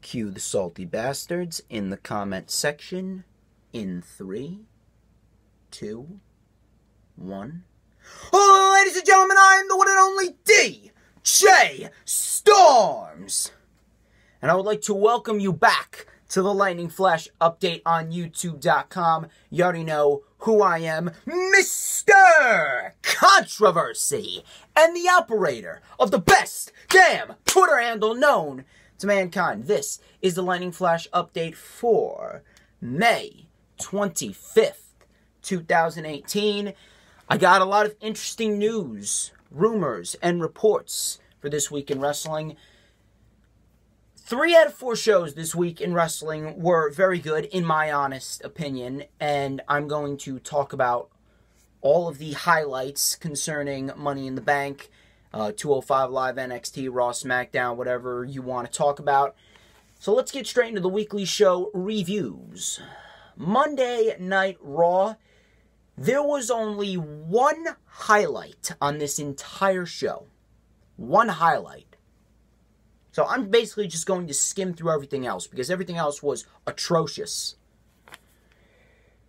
Cue the salty bastards in the comment section in 3, 2, 1. Oh, ladies and gentlemen, I am the one and only DJ Storms. And I would like to welcome you back to the Lightning Flash update on YouTube.com. You already know who I am, Mr. Controversy, and the operator of the best damn Twitter handle known to mankind. This is the Lightning Flash update for May 25th, 2018. I got a lot of interesting news, rumors, and reports for this week in wrestling. 3 out of 4 shows this week in wrestling were very good, in my honest opinion, and I'm going to talk about all of the highlights concerning Money in the Bank, 205 Live, NXT, Raw, SmackDown, whatever you want to talk about. So let's get straight into the weekly show reviews. Monday Night Raw, there was only one highlight on this entire show. One highlight. So I'm basically just going to skim through everything else, because everything else was atrocious.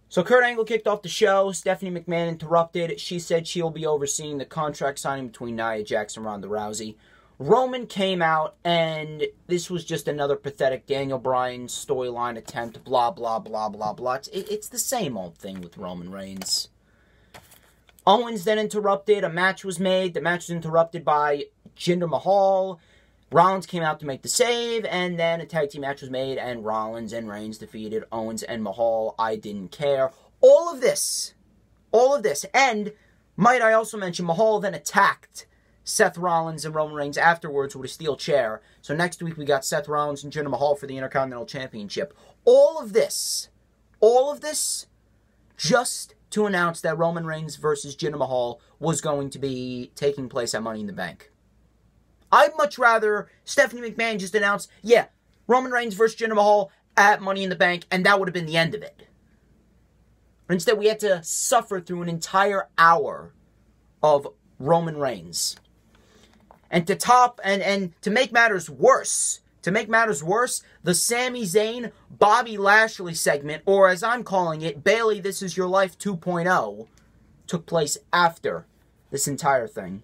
So Kurt Angle kicked off the show. Stephanie McMahon interrupted. She said she'll be overseeing the contract signing between Nia Jax and Ronda Rousey. Roman came out, and this was just another pathetic Daniel Bryan storyline attempt. Blah, blah, blah, blah, blah. It's the same old thing with Roman Reigns. Owens then interrupted. A match was made. The match was interrupted by Jinder Mahal. Rollins came out to make the save, and then a tag team match was made, and Rollins and Reigns defeated Owens and Mahal. I didn't care. All of this, and might I also mention, Mahal then attacked Seth Rollins and Roman Reigns afterwards with a steel chair. So next week we got Seth Rollins and Jinder Mahal for the Intercontinental Championship. All of this, just to announce that Roman Reigns versus Jinder Mahal was going to be taking place at Money in the Bank. I'd much rather Stephanie McMahon just announce, yeah, Roman Reigns versus Jinder Mahal at Money in the Bank, and that would have been the end of it. But instead, we had to suffer through an entire hour of Roman Reigns. And to top, and to make matters worse, the Sami Zayn, Bobby Lashley segment, or as I'm calling it, Bayley, This Is Your Life 2.0, took place after this entire thing.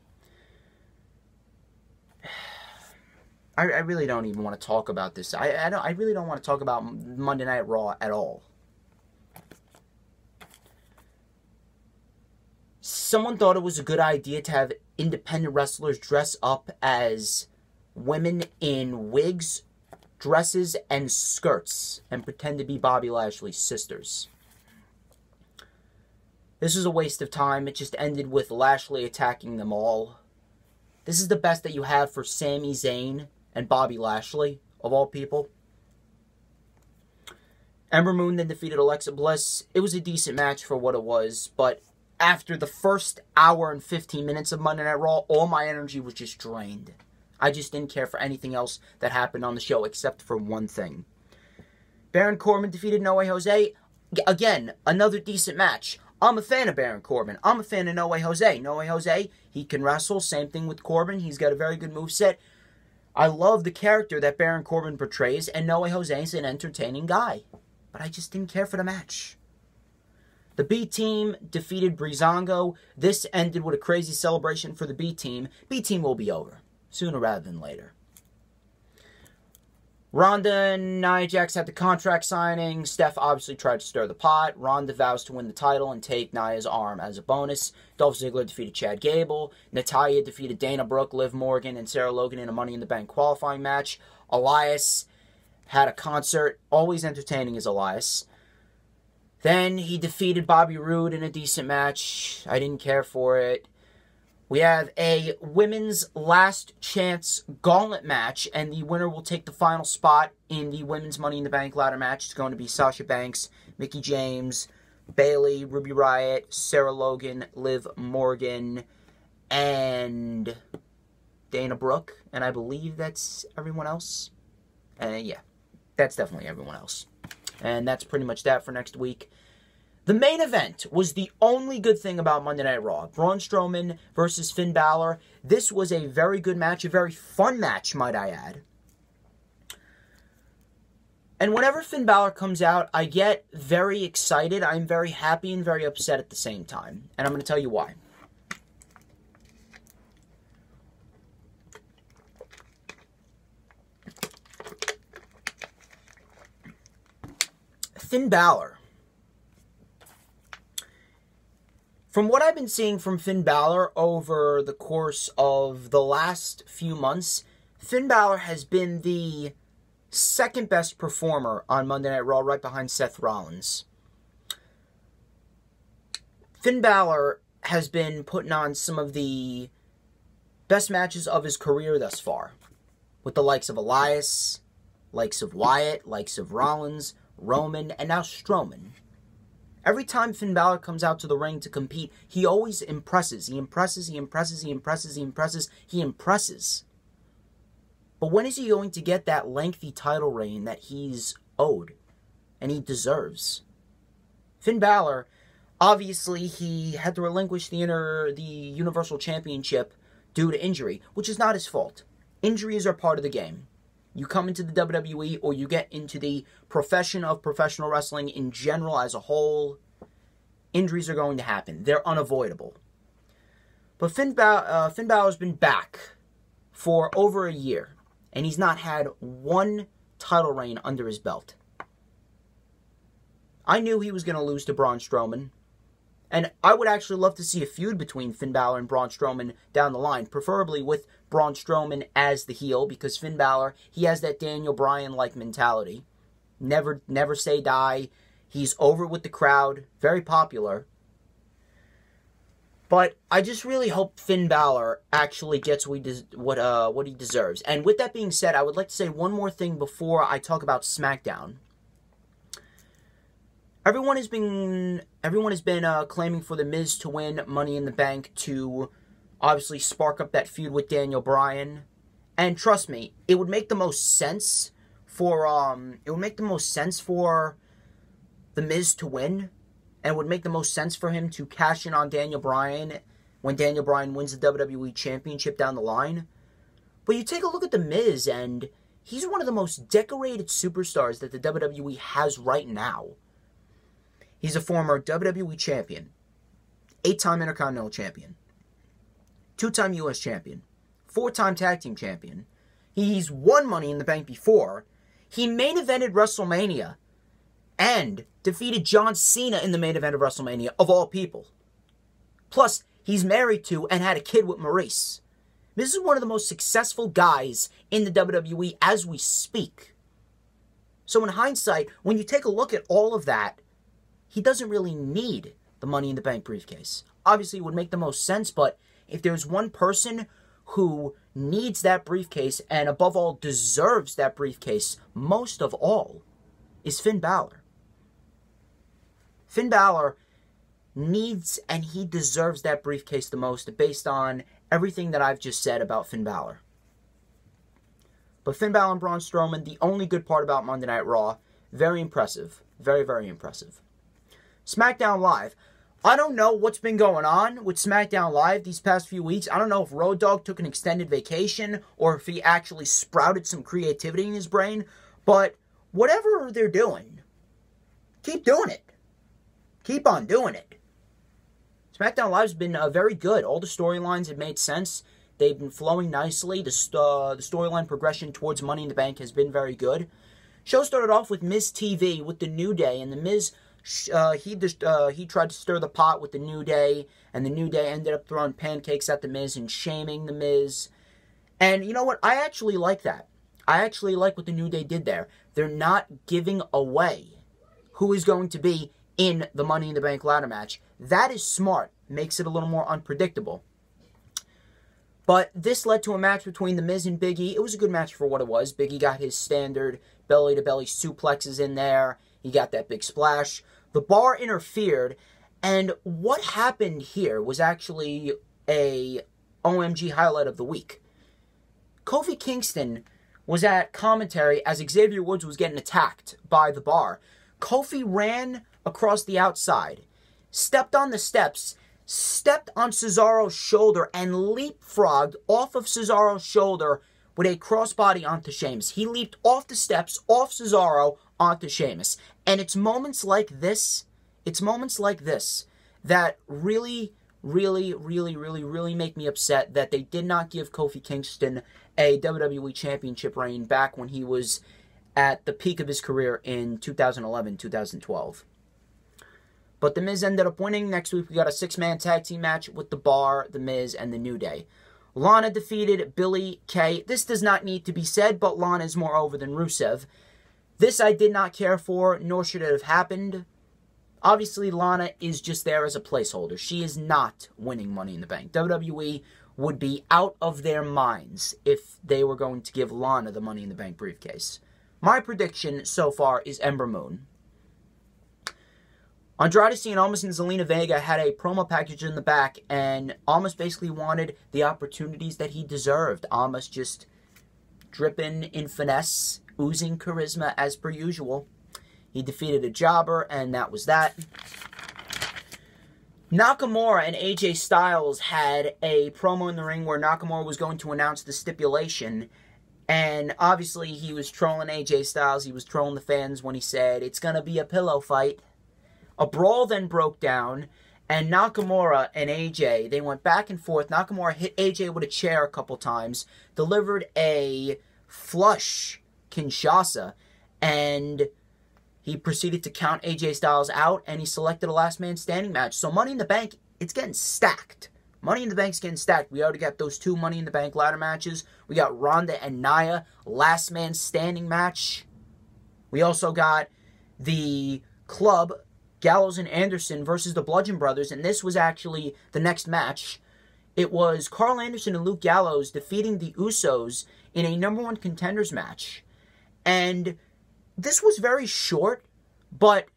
I really don't even want to talk about this. I really don't want to talk about Monday Night Raw at all. Someone thought it was a good idea to have independent wrestlers dress up as women in wigs, dresses, and skirts and pretend to be Bobby Lashley's sisters. This was a waste of time. It just ended with Lashley attacking them all. This is the best that you have for Sami Zayn and Bobby Lashley, of all people. Ember Moon then defeated Alexa Bliss. It was a decent match for what it was, but after the first hour and 15 minutes of Monday Night Raw, all my energy was just drained. I just didn't care for anything else that happened on the show except for one thing. Baron Corbin defeated No Way Jose. Again, another decent match. I'm a fan of Baron Corbin. I'm a fan of No Way Jose. No Way Jose, he can wrestle. Same thing with Corbin. He's got a very good moveset. I love the character that Baron Corbin portrays, and No Way Jose is an entertaining guy. But I just didn't care for the match. The B-Team defeated Breezango. This ended with a crazy celebration for the B-Team. B-Team will be over, sooner rather than later. Ronda and Nia Jax had the contract signing. Steph obviously tried to stir the pot. Ronda vows to win the title and take Nia's arm as a bonus. Dolph Ziggler defeated Chad Gable. Natalya defeated Dana Brooke, Liv Morgan, and Sarah Logan in a Money in the Bank qualifying match. Elias had a concert. Always entertaining as Elias. Then he defeated Bobby Roode in a decent match. I didn't care for it. We have a women's last chance gauntlet match, and the winner will take the final spot in the women's Money in the Bank ladder match. It's going to be Sasha Banks, Mickie James, Bayley, Ruby Riott, Sarah Logan, Liv Morgan, and Dana Brooke. And I believe that's everyone else. Yeah, that's definitely everyone else. And that's pretty much that for next week. The main event was the only good thing about Monday Night Raw. Braun Strowman versus Finn Balor. This was a very good match, a very fun match, might I add. And whenever Finn Balor comes out, I get very excited. I'm very happy and very upset at the same time. And I'm going to tell you why. Finn Balor. From what I've been seeing from Finn Balor over the course of the last few months, Finn Balor has been the second best performer on Monday Night Raw, right behind Seth Rollins. Finn Balor has been putting on some of the best matches of his career thus far, with the likes of Elias, likes of Wyatt, likes of Rollins, Roman, and now Strowman. Every time Finn Balor comes out to the ring to compete, he always impresses. He impresses, he impresses, he impresses, he impresses, he impresses. But when is he going to get that lengthy title reign that he's owed and he deserves? Finn Balor, obviously, he had to relinquish the Universal Championship due to injury, which is not his fault. Injuries are part of the game. You come into the WWE or you get into the profession of professional wrestling in general as a whole, injuries are going to happen. They're unavoidable. But Finn Balor's been back for over a year, and he's not had one title reign under his belt. I knew he was going to lose to Braun Strowman, and I would actually love to see a feud between Finn Balor and Braun Strowman down the line, preferably with Braun Strowman as the heel, because Finn Balor, he has that Daniel Bryan-like mentality. Never say die. He's over with the crowd. Very popular. But I just really hope Finn Balor actually gets what he deserves. And with that being said, I would like to say one more thing before I talk about SmackDown. Everyone has been claiming for The Miz to win Money in the Bank to obviously spark up that feud with Daniel Bryan. And trust me, it would make the most sense for The Miz to win, and it would make the most sense for him to cash in on Daniel Bryan when Daniel Bryan wins the WWE Championship down the line. But you take a look at The Miz, and he's one of the most decorated superstars that the WWE has right now. He's a former WWE champion, 8-time Intercontinental champion, 2-time U.S. champion, 4-time tag team champion. He's won Money in the Bank before. He main evented WrestleMania and defeated John Cena in the main event of WrestleMania, of all people. Plus, he's married to and had a kid with Maurice. This is one of the most successful guys in the WWE as we speak. So in hindsight, when you take a look at all of that, he doesn't really need the Money in the Bank briefcase. Obviously, it would make the most sense, but if there's one person who needs that briefcase and above all deserves that briefcase most of all, is Finn Balor. Finn Balor needs and he deserves that briefcase the most based on everything that I've just said about Finn Balor. But Finn Balor and Braun Strowman, the only good part about Monday Night Raw, very impressive. Very, very impressive. SmackDown Live. I don't know what's been going on with SmackDown Live these past few weeks. I don't know if Road Dogg took an extended vacation or if he actually sprouted some creativity in his brain. But whatever they're doing, keep doing it. Keep on doing it. SmackDown Live's been very good. All the storylines have made sense. They've been flowing nicely. The storyline progression towards Money in the Bank has been very good. Show started off with Miz TV with the New Day, and the Miz he tried to stir the pot with the New Day, and the New Day ended up throwing pancakes at the Miz and shaming the Miz. And you know what? I actually like that. I actually like what the New Day did there. They're not giving away who is going to be in the Money in the Bank ladder match. That is smart. Makes it a little more unpredictable. But this led to a match between The Miz and Big E. It was a good match for what it was. Big E got his standard belly-to-belly suplexes in there. He got that big splash. The Bar interfered. And what happened here was actually a OMG highlight of the week. Kofi Kingston was at commentary as Xavier Woods was getting attacked by the Bar. Kofi ran across the outside, stepped on the steps, stepped on Cesaro's shoulder, and leapfrogged off of Cesaro's shoulder with a crossbody onto Sheamus. He leaped off the steps, off Cesaro, onto Sheamus. And it's moments like this that really make me upset that they did not give Kofi Kingston a WWE Championship reign back when he was at the peak of his career in 2011, 2012. But The Miz ended up winning. Next week we got a 6-man tag team match with The Bar, The Miz, and The New Day. Lana defeated Billie Kay. This does not need to be said, but Lana is more over than Rusev. This I did not care for, nor should it have happened. Obviously, Lana is just there as a placeholder. She is not winning Money in the Bank. WWE would be out of their minds if they were going to give Lana the Money in the Bank briefcase. My prediction so far is Ember Moon. Andrade Cien Almas and Zelina Vega had a promo package in the back, and Almas basically wanted the opportunities that he deserved. Almas just dripping in finesse, oozing charisma as per usual. He defeated a jobber, and that was that. Nakamura and AJ Styles had a promo in the ring where Nakamura was going to announce the stipulation, and obviously he was trolling AJ Styles. He was trolling the fans when he said, "It's going to be a pillow fight." A brawl then broke down, and Nakamura and AJ, they went back and forth. Nakamura hit AJ with a chair a couple times, delivered a flush Kinshasa, and he proceeded to count AJ Styles out, and he selected a last man standing match. So Money in the Bank, it's getting stacked. Money in the Bank's getting stacked. We already got those 2 Money in the Bank ladder matches. We got Ronda and Nia, last man standing match. We also got the Club, Gallows and Anderson versus the Bludgeon Brothers, and this was actually the next match. It was Carl Anderson and Luke Gallows defeating the Usos in a #1 contenders match. And this was very short, but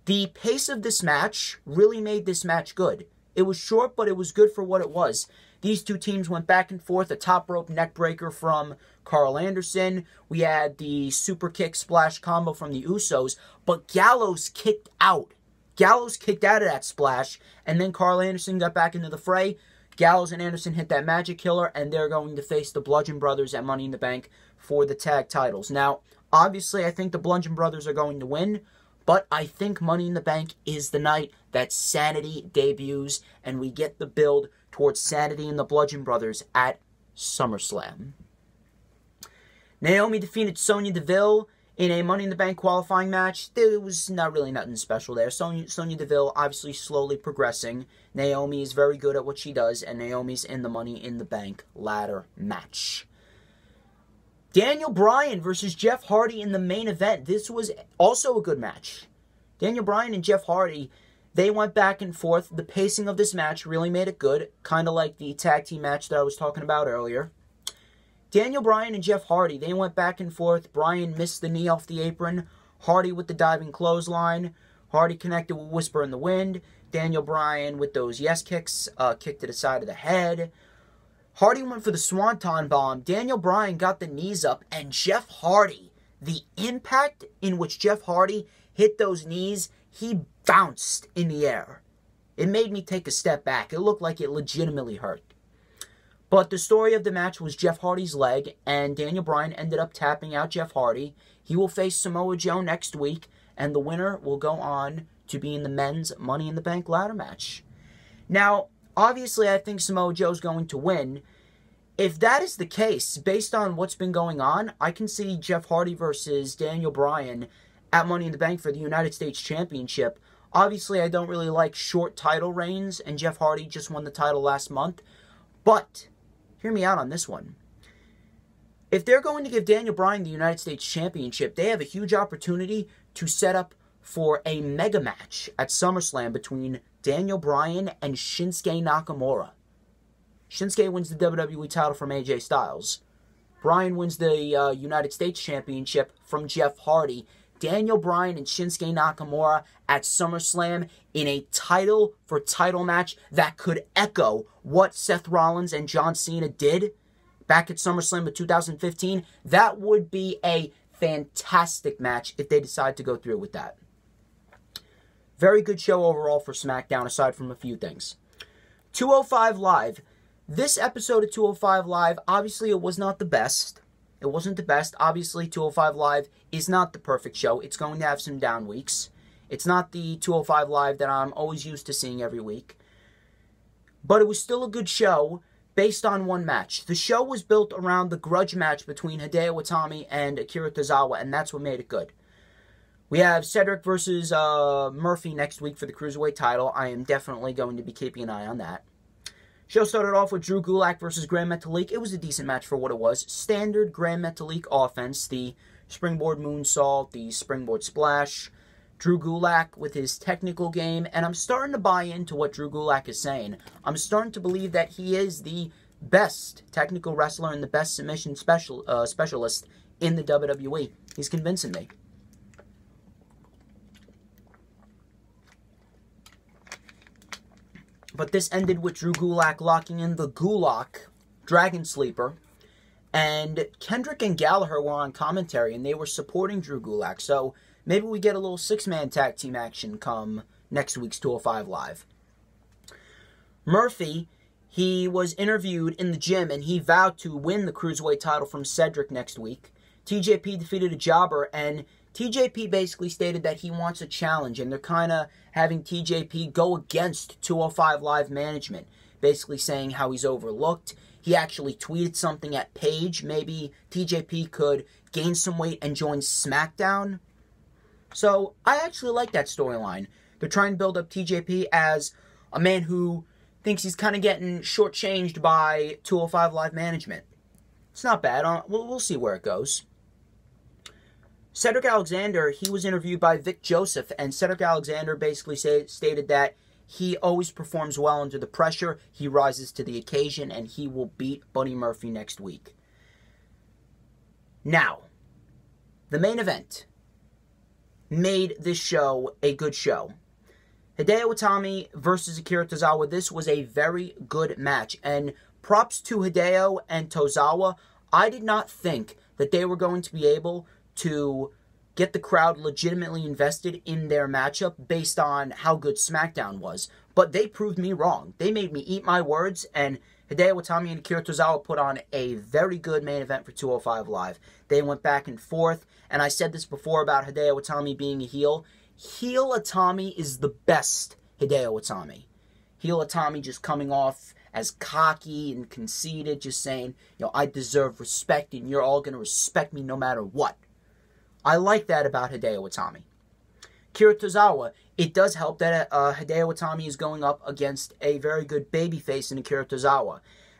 the pace of this match really made this match good. It was short, but it was good for what it was. These two teams went back and forth. A top rope neck breaker from Carl Anderson. We had the super kick splash combo from the Usos, but Gallows kicked out. Gallows kicked out of that splash, and then Carl Anderson got back into the fray. Gallows and Anderson hit that magic killer, and they're going to face the Bludgeon Brothers at Money in the Bank for the tag titles. Now, obviously, I think the Bludgeon Brothers are going to win, but I think Money in the Bank is the night that Sanity debuts, and we get the build towards Sanity and the Bludgeon Brothers at SummerSlam. Naomi defeated Sonya Deville in a Money in the Bank qualifying match. There was not really nothing special there. Sonya Deville obviously slowly progressing. Naomi is very good at what she does, and Naomi's in the Money in the Bank ladder match. Daniel Bryan versus Jeff Hardy in the main event. This was also a good match. Daniel Bryan and Jeff Hardy, they went back and forth. The pacing of this match really made it good, kind of like the tag team match that I was talking about earlier. Daniel Bryan and Jeff Hardy, they went back and forth. Bryan missed the knee off the apron. Hardy with the diving clothesline. Hardy connected with Whisper in the Wind. Daniel Bryan with those yes kicks, kick to the side of the head. Hardy went for the Swanton Bomb. Daniel Bryan got the knees up, and Jeff Hardy, the impact in which Jeff Hardy hit those knees, he bounced in the air. It made me take a step back. It looked like it legitimately hurt. But the story of the match was Jeff Hardy's leg, and Daniel Bryan ended up tapping out Jeff Hardy. He will face Samoa Joe next week, and the winner will go on to be in the men's Money in the Bank ladder match. Now, obviously, I think Samoa Joe's going to win. If that is the case, based on what's been going on, I can see Jeff Hardy versus Daniel Bryan at Money in the Bank for the United States Championship. Obviously, I don't really like short title reigns, and Jeff Hardy just won the title last month. But hear me out on this one. If they're going to give Daniel Bryan the United States Championship, they have a huge opportunity to set up for a mega match at SummerSlam between Daniel Bryan and Shinsuke Nakamura. Shinsuke wins the WWE title from AJ Styles. Bryan wins the United States Championship from Jeff Hardy. Daniel Bryan and Shinsuke Nakamura at SummerSlam in a title-for-title match that could echo what Seth Rollins and John Cena did back at SummerSlam of 2015. That would be a fantastic match if they decide to go through with that. Very good show overall for SmackDown, aside from a few things. 205 Live. This episode of 205 Live, obviously it was not the best. It wasn't the best. Obviously, 205 Live is not the perfect show. It's going to have some down weeks. It's not the 205 Live that I'm always used to seeing every week. But it was still a good show based on one match. The show was built around the grudge match between Hideo Itami and Akira Tozawa, and that's what made it good. We have Cedric versus Murphy next week for the Cruiserweight title. I am definitely going to be keeping an eye on that. Show started off with Drew Gulak versus Grand Metalik. It was a decent match for what it was. Standard Grand Metalik offense. The springboard moonsault, the springboard splash. Drew Gulak with his technical game. And I'm starting to buy into what Drew Gulak is saying. I'm starting to believe that he is the best technical wrestler and the best submission specialist in the WWE. He's convincing me. But this ended with Drew Gulak locking in the Gulak Dragon Sleeper. And Kendrick and Gallagher were on commentary, and they were supporting Drew Gulak. So maybe we get a little six-man tag team action come next week's 205 Live. Murphy, he was interviewed in the gym, and he vowed to win the Cruiserweight title from Cedric next week. TJP defeated a jobber, and TJP basically stated that he wants a challenge, and they're kind of having TJP go against 205 Live management, basically saying how he's overlooked. He actually tweeted something at Paige. Maybe TJP could gain some weight and join SmackDown. So I actually like that storyline. They're trying to build up TJP as a man who thinks he's kind of getting shortchanged by 205 Live management. It's not bad. We'll see where it goes. Cedric Alexander, he was interviewed by Vic Joseph, and Cedric Alexander basically stated that he always performs well under the pressure, he rises to the occasion, and he will beat Buddy Murphy next week. Now, the main event made this show a good show. Hideo Itami versus Akira Tozawa. This was a very good match, and props to Hideo and Tozawa. I did not think that they were going to be able to get the crowd legitimately invested in their matchup based on how good SmackDown was. But they proved me wrong. They made me eat my words, and Hideo Itami and Akira Tozawa put on a very good main event for 205 Live. They went back and forth, and I said this before about Hideo Itami being a heel. Heel Itami is the best Hideo Itami. Heel Itami just coming off as cocky and conceited, just saying, I deserve respect, and you're all going to respect me no matter what. I like that about Hideo Itami. Akira Tozawa, it does help that Hideo Itami is going up against a very good babyface in Akira Tozawa.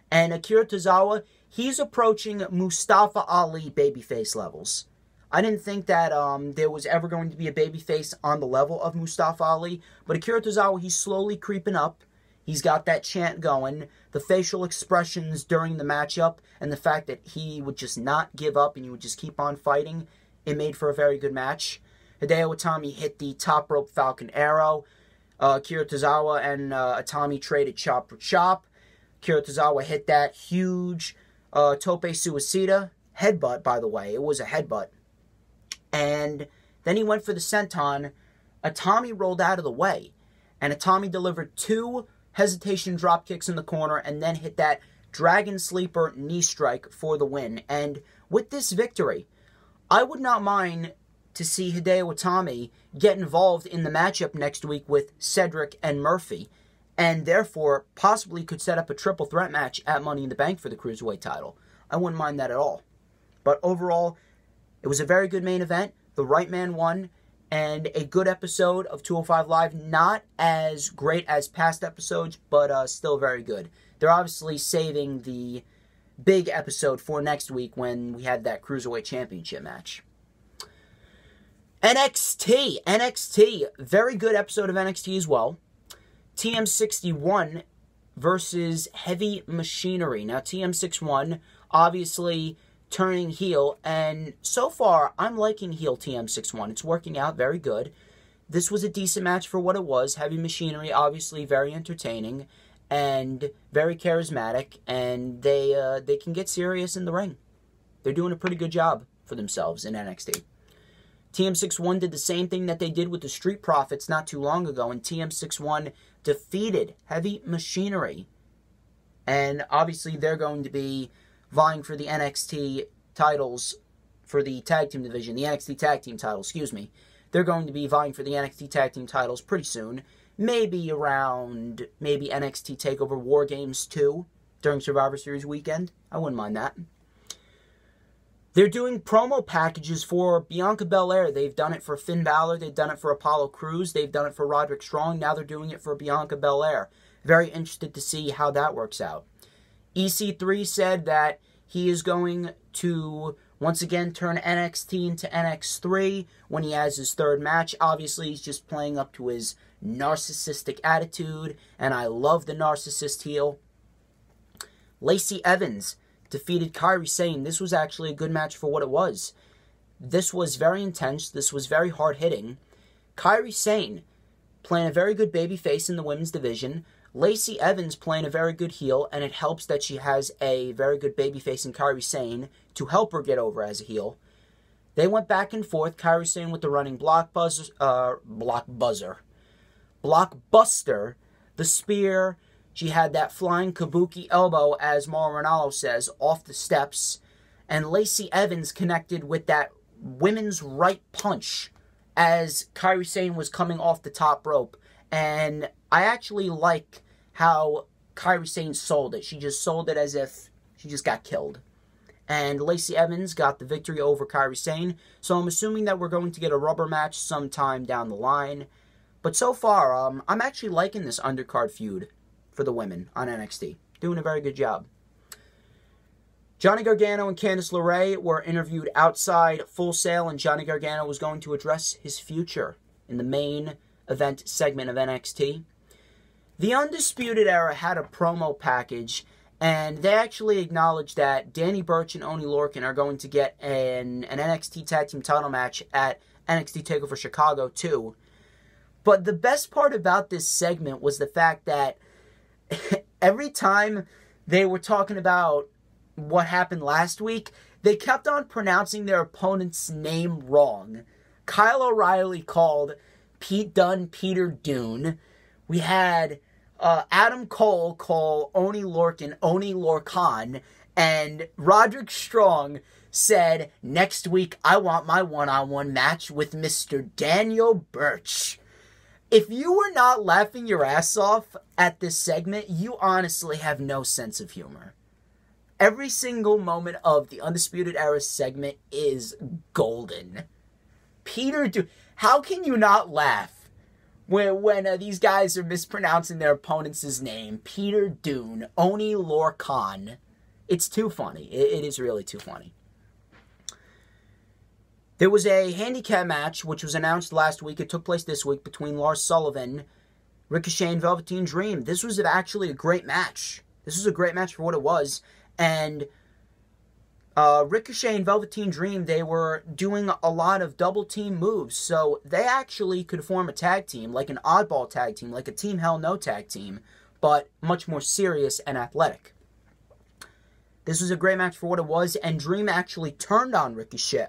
And Akira Tozawa, he's approaching Mustafa Ali babyface levels. I didn't think that there was ever going to be a babyface on the level of Mustafa Ali, but Akira Tozawa, he's slowly creeping up. He's got that chant going, the facial expressions during the matchup, and the fact that he would just not give up and he would just keep on fighting. It made for a very good match. Hideo Itami hit the top rope Falcon Arrow. Akira Tozawa and Itami traded chop for chop. Akira Tozawa hit that huge Tope Suicida. Headbutt, by the way. It was a headbutt. And then he went for the senton. Itami rolled out of the way. And Itami delivered 2 hesitation drop kicks in the corner and then hit that Dragon Sleeper knee strike for the win. And with this victory, I would not mind to see Hideo Itami get involved in the matchup next week with Cedric and Murphy, and therefore possibly could set up a triple threat match at Money in the Bank for the Cruiserweight title. I wouldn't mind that at all. But overall, it was a very good main event. The right man won, and a good episode of 205 Live. Not as great as past episodes, but still very good. They're obviously saving the big episode for next week when we had that Cruiserweight Championship match. NXT, very good episode of NXT as well. TM61 versus Heavy Machinery. Now, TM61 obviously turning heel, and so far, I'm liking heel TM61. It's working out very good. This was a decent match for what it was. Heavy Machinery, obviously very entertaining and very charismatic, and they can get serious in the ring. They're doing a pretty good job for themselves in NXT. TM61 did the same thing that they did with the Street Profits not too long ago, and TM61 defeated Heavy Machinery. And obviously they're going to be vying for the NXT titles for the tag team division, the NXT tag team titles, excuse me. They're going to be vying for the NXT tag team titles pretty soon. Maybe around, NXT TakeOver War Games 2 during Survivor Series weekend. I wouldn't mind that. They're doing promo packages for Bianca Belair. They've done it for Finn Balor. They've done it for Apollo Crews. They've done it for Roderick Strong. Now they're doing it for Bianca Belair. Very interested to see how that works out. EC3 said that he is going to once again turn NXT into NX3 when he has his third match. Obviously, he's just playing up to his narcissistic attitude, and I love the narcissist heel. Lacey Evans defeated Kairi Sane. This was actually a good match for what it was. This was very intense. This was very hard-hitting. Kairi Sane playing a very good babyface in the women's division. Lacey Evans playing a very good heel, and it helps that she has a very good babyface in Kairi Sane to help her get over as a heel. They went back and forth. Kairi Sane with the running blockbuster, the spear. She had that flying kabuki elbow, as Mauro Ranallo says, off the steps. And Lacey Evans connected with that women's right punch as Kairi Sane was coming off the top rope. And I actually like how Kairi Sane sold it. She just sold it as if she just got killed. And Lacey Evans got the victory over Kairi Sane. So I'm assuming that we're going to get a rubber match sometime down the line. But so far, I'm actually liking this undercard feud for the women on NXT. Doing a very good job. Johnny Gargano and Candice LeRae were interviewed outside Full Sail, and Johnny Gargano was going to address his future in the main event segment of NXT. The Undisputed Era had a promo package, and they actually acknowledged that Danny Burch and Oney Lorcan are going to get an NXT Tag Team title match at NXT TakeOver Chicago 2. But the best part about this segment was the fact that every time they were talking about what happened last week, they kept on pronouncing their opponent's name wrong. Kyle O'Reilly called Pete Dunne Peter Dune. We had Adam Cole call Oney Lorcan Oney Lorcan. And Roderick Strong said, next week I want my one-on-one match with Mr. Daniel Burch. If you were not laughing your ass off at this segment, you honestly have no sense of humor. Every single moment of the Undisputed Era segment is golden. How can you not laugh when these guys are mispronouncing their opponent's name? Peter Dune, Oney Lorcan. It's too funny. It is really too funny. There was a handicap match, which was announced last week. It took place this week between Lars Sullivan, Ricochet, and Velveteen Dream. This was actually a great match. This was a great match for what it was. And Ricochet and Velveteen Dream, they were doing a lot of double team moves. So they actually could form a tag team, like an oddball tag team, like a Team Hell No tag team, but much more serious and athletic. This was a great match for what it was, and Dream actually turned on Ricochet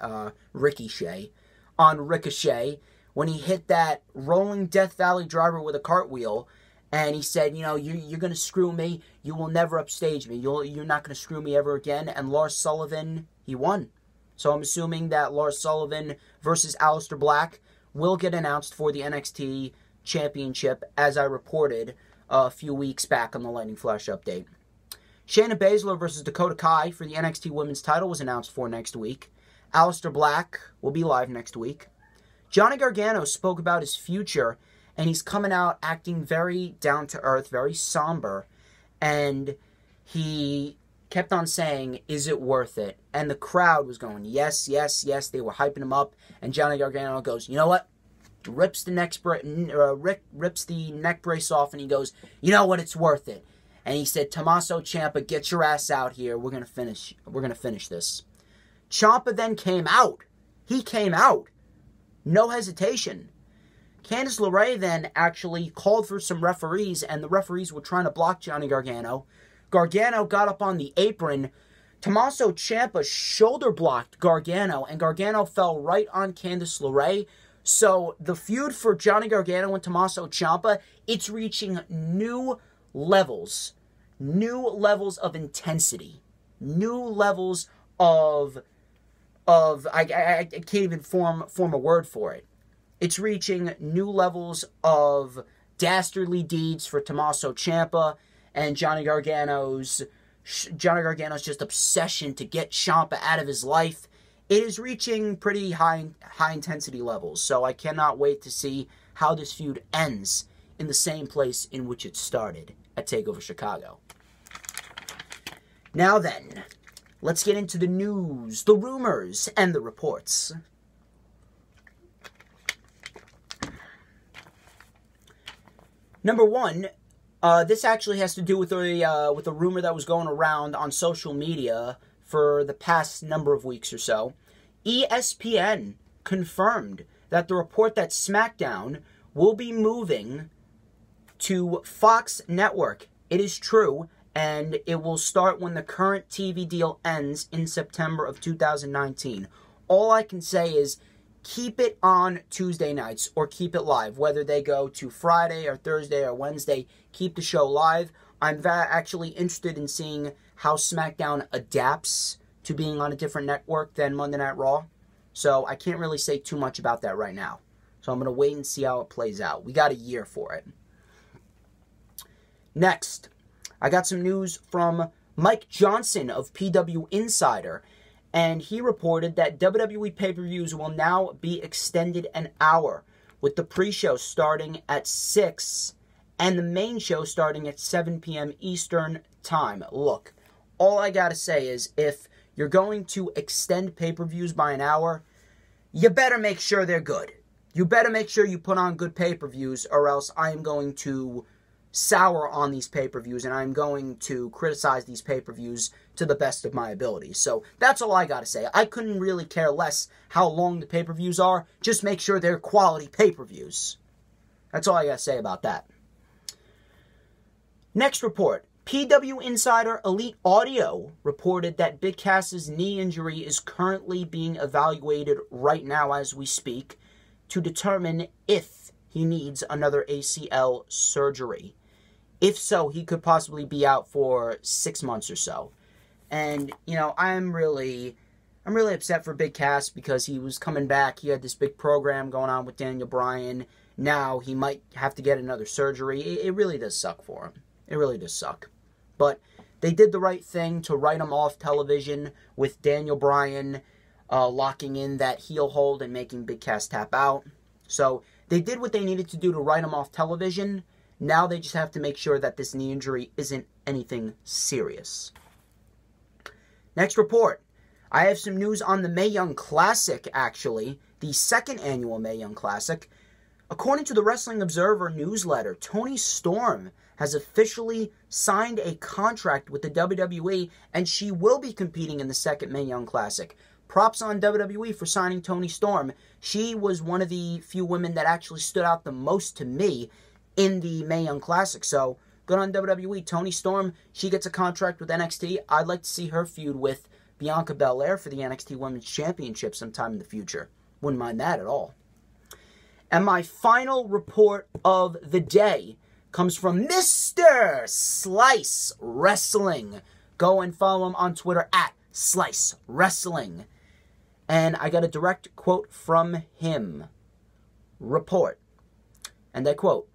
when he hit that rolling Death Valley driver with a cartwheel, and he said, you know, you're going to screw me, you will never upstage me, you're not going to screw me ever again, and Lars Sullivan, he won. So I'm assuming that Lars Sullivan versus Aleister Black will get announced for the NXT Championship, as I reported a few weeks back on the Lightning Flash update. Shayna Baszler versus Dakota Kai for the NXT Women's title was announced for next week. Aleister Black will be live next week. Johnny Gargano spoke about his future, and he's coming out acting very down-to-earth, very somber, and he kept on saying, is it worth it? And the crowd was going, yes, yes, yes. They were hyping him up, and Johnny Gargano goes, you know what? Rips the neck brace off, and he goes, you know what? It's worth it. And he said, Tommaso Ciampa, get your ass out here. We're gonna finish this. Ciampa then came out. He came out. No hesitation. Candice LeRae then actually called for some referees, and the referees were trying to block Johnny Gargano. Gargano got up on the apron. Tommaso Ciampa shoulder blocked Gargano, and Gargano fell right on Candice LeRae. So the feud for Johnny Gargano and Tommaso Ciampa, it's reaching new levels of intensity, new levels of of, I can't even form a word for it. It's reaching new levels of dastardly deeds for Tommaso Ciampa and Johnny Gargano's just obsession to get Ciampa out of his life. It is reaching pretty high intensity levels, so I cannot wait to see how this feud ends in the same place in which it started, at TakeOver Chicago. Now then, let's get into the news, the rumors, and the reports. Number one, this actually has to do with a rumor that was going around on social media for the past number of weeks or so. ESPN confirmed that the report that SmackDown will be moving to Fox Network. It is true, and it will start when the current TV deal ends in September of 2019. All I can say is keep it on Tuesday nights or keep it live. Whether they go to Friday or Thursday or Wednesday, keep the show live. I'm actually interested in seeing how SmackDown adapts to being on a different network than Monday Night Raw. So I can't really say too much about that right now. So I'm going to wait and see how it plays out. We got a year for it. Next, I got some news from Mike Johnson of PW Insider, and he reported that WWE pay-per-views will now be extended an hour, with the pre-show starting at 6 and the main show starting at 7 p.m. Eastern Time. Look, all I gotta say is if you're going to extend pay-per-views by an hour, you better make sure they're good. You better make sure you put on good pay-per-views, or else I am going to sour on these pay-per-views, and I'm going to criticize these pay-per-views to the best of my ability. So that's all I gotta say. I couldn't really care less how long the pay-per-views are. Just make sure they're quality pay-per-views. That's all I gotta say about that. Next report. PW Insider Elite Audio reported that Big Cass's knee injury is currently being evaluated right now as we speak to determine if he needs another ACL surgery. If so, he could possibly be out for 6 months or so. And, you know, I'm really upset for Big Cass because he was coming back. He had this big program going on with Daniel Bryan. Now he might have to get another surgery. It really does suck for him. It really does suck. But they did the right thing to write him off television with Daniel Bryan locking in that heel hold and making Big Cass tap out. So they did what they needed to do to write him off television. Now they just have to make sure that this knee injury isn't anything serious. Next report. I have some news on the Mae Young Classic, actually. The second annual Mae Young Classic. According to the Wrestling Observer newsletter, Toni Storm has officially signed a contract with the WWE, and she will be competing in the second Mae Young Classic. Props on WWE for signing Toni Storm. She was one of the few women that actually stood out the most to me in the Mae Young Classic. So, good on WWE. Toni Storm, she gets a contract with NXT. I'd like to see her feud with Bianca Belair for the NXT Women's Championship sometime in the future. Wouldn't mind that at all. And my final report of the day comes from Mr. Slice Wrestling. Go and follow him on Twitter at Slice Wrestling. And I got a direct quote from him. Report. And I quote,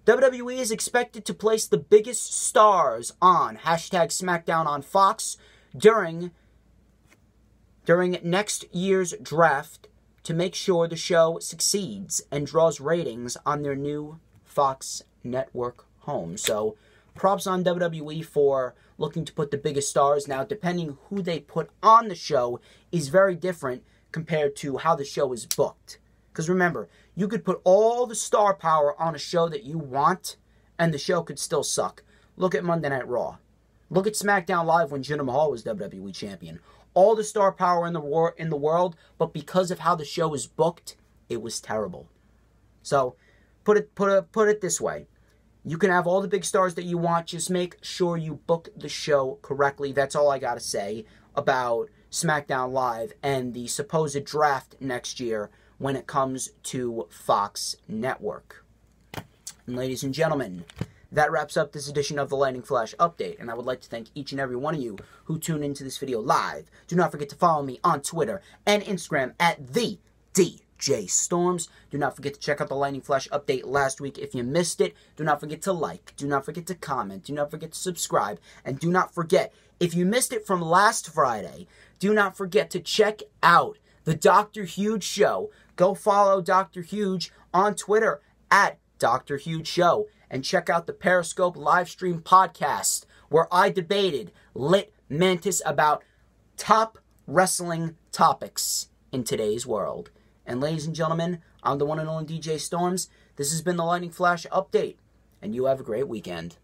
WWE is expected to place the biggest stars on #SmackDown on Fox during next year's draft to make sure the show succeeds and draws ratings on their new Fox network home. So, props on WWE for looking to put the biggest stars. Now, depending who they put on the show is very different compared to how the show is booked. Because remember, you could put all the star power on a show that you want, and the show could still suck. Look at Monday Night Raw. Look at SmackDown Live when Jinder Mahal was WWE champion. All the star power in the world, but because of how the show was booked, it was terrible. So, put it this way. You can have all the big stars that you want, just make sure you book the show correctly. That's all I gotta say about SmackDown Live and the supposed draft next year when it comes to Fox Network. And ladies and gentlemen, that wraps up this edition of the Lightning Flash Update, and I would like to thank each and every one of you who tuned into this video live. Do not forget to follow me on Twitter and Instagram at the DJ Storms. Do not forget to check out the Lightning Flash Update last week if you missed it. Do not forget to like. Do not forget to comment. Do not forget to subscribe. And do not forget, if you missed it from last Friday, do not forget to check out the Dr. Huge Show. Go follow Dr. Huge on Twitter at Dr. Huge Show. And check out the Periscope live stream podcast where I debated Lit Mantis about top wrestling topics in today's world. And ladies and gentlemen, I'm the one and only DJ Storms. This has been the Lightning Flash Update, and you have a great weekend.